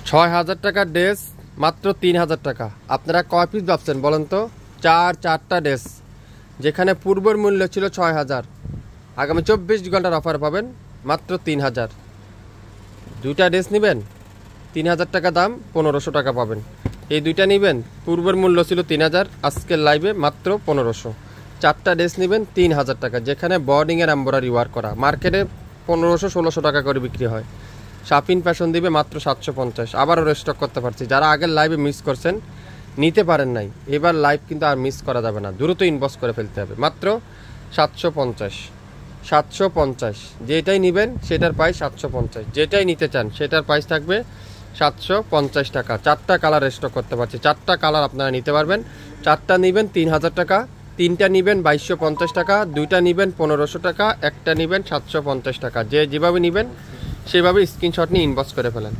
৬,০০০ টাকার ড্রেস মাত্র ৩,০০০ টাকা। আপনারা কয় পিস ভাবছেন বলেন তো? চারটা ড্রেস, যেখানে পূর্বের মূল্য ছিল ৬,০০০, আগামী ২৪ ঘন্টার অফার পাবেন মাত্র ৩,০০০। দুইটা ড্রেস নেবেন, ৩,০০০ টাকা দাম, ১৫০০ টাকা পাবেন। এই দুইটা নেবেন, পূর্বের মূল্য ছিল ৩,০০০, আজকের লাইভে মাত্র ১৫০০। চারটা ড্রেস নেবেন ৩,০০০ টাকা, যেখানে বর্ডিংয়ের এমব্রয়ডারি ওয়ার্ক করা। মার্কেটে ১৫০০-১৬০০ টাকা করে বিক্রি হয়। শাপিন ফ্যাশন দিবে মাত্র ৭৫০। আবারও রেস্টক করতে পারছি, যারা আগের লাইভে মিস করছেন, নিতে পারেন নাই, এবার লাইভ কিন্তু আর মিস করা যাবে না, দ্রুত ইনবক্স করে ফেলতে হবে। মাত্র ৭৫০। যেটাই নেবেন সেটার প্রাইস ৭৫০, যেটাই নিতে চান সেটার প্রাইস থাকবে ৭৫০ টাকা। চারটা কালার স্টক করতে পারছি, চারটা কালার আপনারা নিতে পারবেন। চারটা নেবেন ৩,০০০ টাকা, তিনটা নেবেন ২২৫০ টাকা, দুইটা নেবেন ১৫০০ টাকা, একটা নেবেন ৭৫০ টাকা। যে যেভাবে নেবেন সেভাবে স্ক্রিনশট নিয়ে ইনবক্স করে ফেলেন।